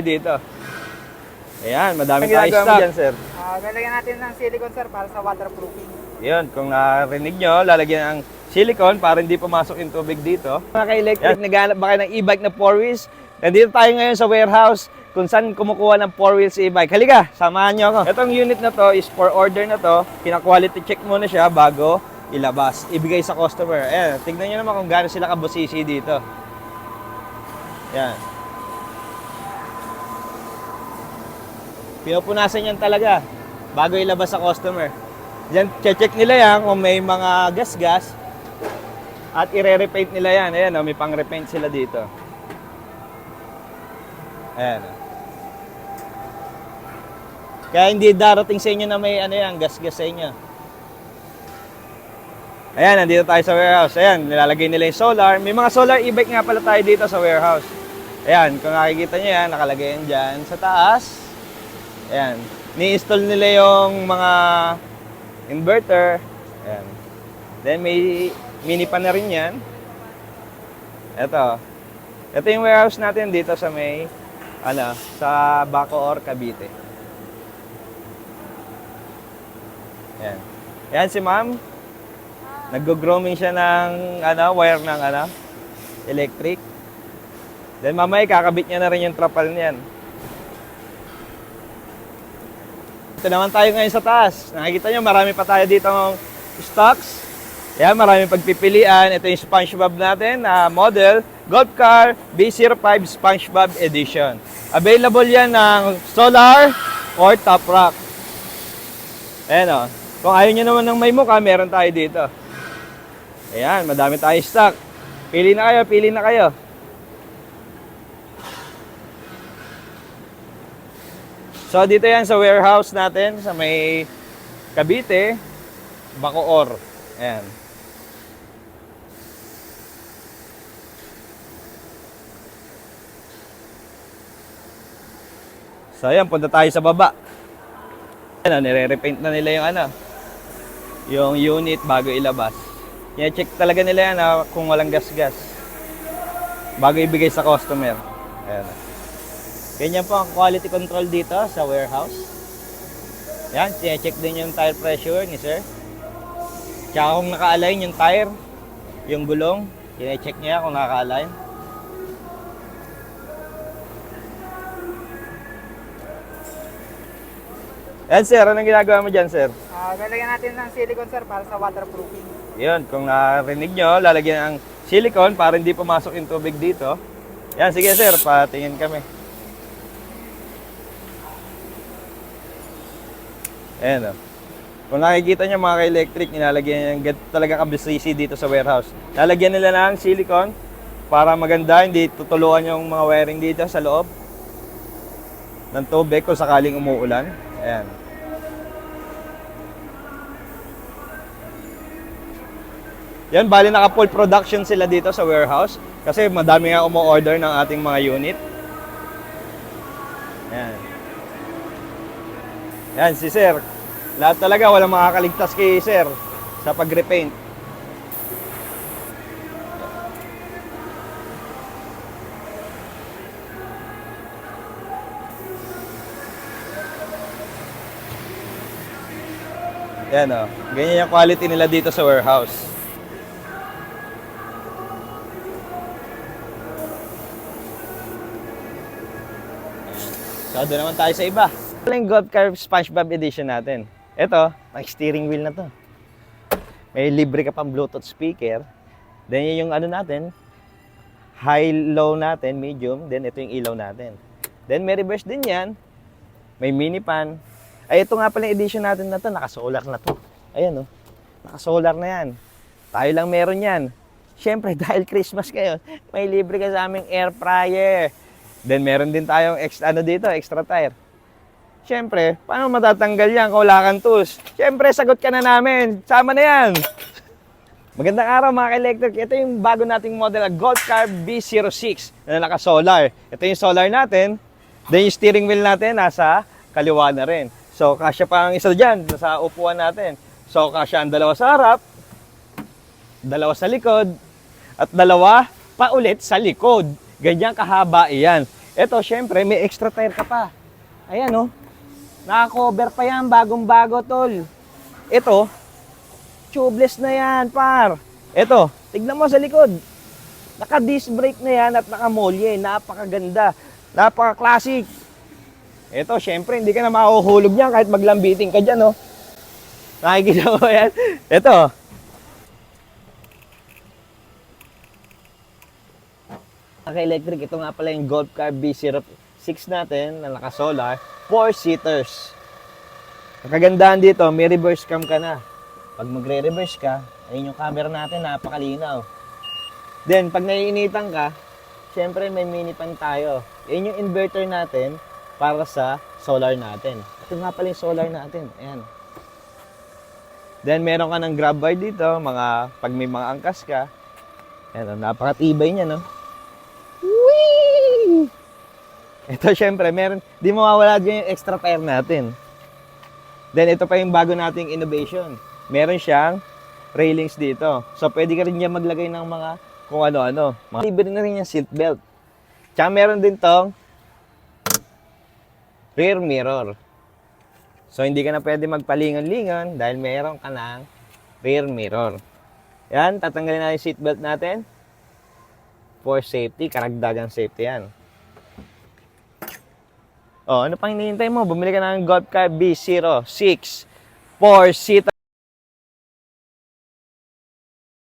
dito. Ayan, madami Ang tayong ginagawa mo stock. dyan, sir? Lalagyan natin ng silicone, sir, para sa waterproofing. Yun, kung narinig nyo, lalagyan ng silicone para hindi pumasok yung tubig dito. Mga ka-electric, naghanap ba kayo ng e-bike na 4 wheels? Nandito tayo ngayon sa warehouse kung saan kumukuha ng 4 wheels e-bike. Halika, samahan nyo ako. Itong unit na to is for order na to. Kina-quality check muna siya bago ilabas, ibigay sa customer. Ayan, tignan nyo naman kung gaano sila kabusisi dito. Ayan. Pinupunasan yan talaga bago ilabas sa customer. Diyan, check nila yan kung may mga gas-gas at ire-repaint nila yan. Ayan, may pang-repaint sila dito. Ayan. Kaya hindi darating sa inyo na may gas-gas sa inyo. Ayan, nandito tayo sa warehouse. Ayan, nilalagay nila yung solar. May mga solar e-bike nga pala tayo dito sa warehouse. Ayan, kung nakikita nyo yan, nakalagay yan dyan sa taas. Ayan, ni-install nila yung mga inverter. Ayan. Then may mini pan na rin yan. Ito yung warehouse natin dito sa may, sa Bacoor, Cavite. Ayan. Ayan si ma'am. Nag-grooming siya ng, wire ng, electric. Then mamaya kakabit niya na rin yung trapal niyan. Ito naman tayo ngayon sa taas. Nakikita nyo, marami pa tayo dito ng stocks. Ayan, marami pagpipilian. Ito yung SpongeBob natin na model. Golf Car B05 SpongeBob Edition. Available yan ng solar or top rock. Ayan o. Kung ayaw nyo naman ng may mukha, meron tayo dito. Ayan, madami tayong stock. Pili na kayo, pili na kayo. So dito yan sa warehouse natin sa may Cavite, Bacoor. Ayan. So ayan, punta tayo sa baba. Ayan, nire-repaint na nila yung unit bago ilabas. I-check talaga nila yan kung walang gas-gas bago ibigay sa customer. Ayan. Ganyan po ang quality control dito sa warehouse. Yan, check din yung tire pressure ni sir. Tsaka kung naka-align yung tire, yung gulong, check niya kung naka-align. Yan sir, anong ginagawa mo dyan sir? Lalagyan natin ng silicone, sir, para sa waterproofing. Yun, kung narinig nyo, lalagyan ng silicone para hindi pumasok yung tubig dito. Yan, sige sir, patingin kami. Ayan o. Kung nakikita nyo mga ka-electric, nilalagyan yung talaga kabusisi dito sa warehouse. Lalagyan nila ng silicone para maganda, hindi tutuluan yung mga wiring dito sa loob ng tubig kung sakaling umuulan. Ayan. Yan, bali naka-full production sila dito sa warehouse kasi madami nga umu-order ng ating mga unit. Ayan. Yan, si sir. Lahat talaga, walang makakaligtas kay sir sa pag-repaint. Yan o. Ganyan yung quality nila dito sa warehouse. So, doon naman tayo sa iba. Ito yung Golf Car SpongeBob Edition natin. Ito, ang steering wheel na to. May libre ka pang Bluetooth speaker. Then yun yung natin, high-low natin, medium. Then ito yung ilaw natin. Then may reverse din yan. May mini pan. Ay, ito nga pala yung edition natin na to. Naka-solar na to. Ayan o. Naka-solar na yan. Tayo lang meron yan. Siyempre, dahil Christmas kayo, may libre ka sa aming air fryer. Then meron din tayong extra tire. Siyempre, paano matatanggal yan kung wala kang tools? Siyempre, sagot ka na namin. Sama na yan. Magandang araw mga ka-electric. Ito yung bago nating model na Golf Car B06 na naka-solar. Ito yung solar natin. Then yung steering wheel natin nasa kaliwa na rin. So, kasya pa ang isa dyan sa upuan natin. So, kasya ang dalawa sa harap, dalawa sa likod, at dalawa pa ulit sa likod. Ganyan kahaba iyan. Ito, syempre, may extra tire ka pa. Ayan, oh. Naka-cover pa yan, bagong-bago, tol. Ito, tubeless na yan, par. Ito, tignan mo sa likod. Naka-disc brake na yan at naka-molye. Napakaganda. Napaka-classic. Ito, syempre, hindi ka na mahuhulog yan kahit maglambiting ka dyan, oh. Nakikita mo yan? Ito. Naka-electric. Ito nga pala yung Golf Car B06 natin na naka-solar. 4-seaters. Ang kagandahan dito, may reverse cam ka na. Pag magre-reverse ka, ayun yung camera natin, napakalinaw. Then, pag naiinitan ka, syempre may mini fan tayo. Ayun yung inverter natin para sa solar natin. Ito nga pala yung solar natin. Ayan. Then, meron ka ng grab bar dito, pag may mga angkas ka. Ayan, napakatibay niya, no? Whee! Ito, syempre, di mawawala dyan yung extra tire natin. Then, ito pa yung bago nating innovation. Meron siyang railings dito. So, pwede ka rin niya maglagay ng mga kung ano-ano. Libre na rin yung seat belt. Tsaka meron din tong rear mirror. So, hindi ka na pwede magpalingon-lingon dahil meron ka ng rear mirror. Yan, tatanggalin natin yung seat belt natin. For safety, karagdagang safety yan. Oh, ano pang hinihintay mo? Bumili ka ng Golf Car B06 4-seater.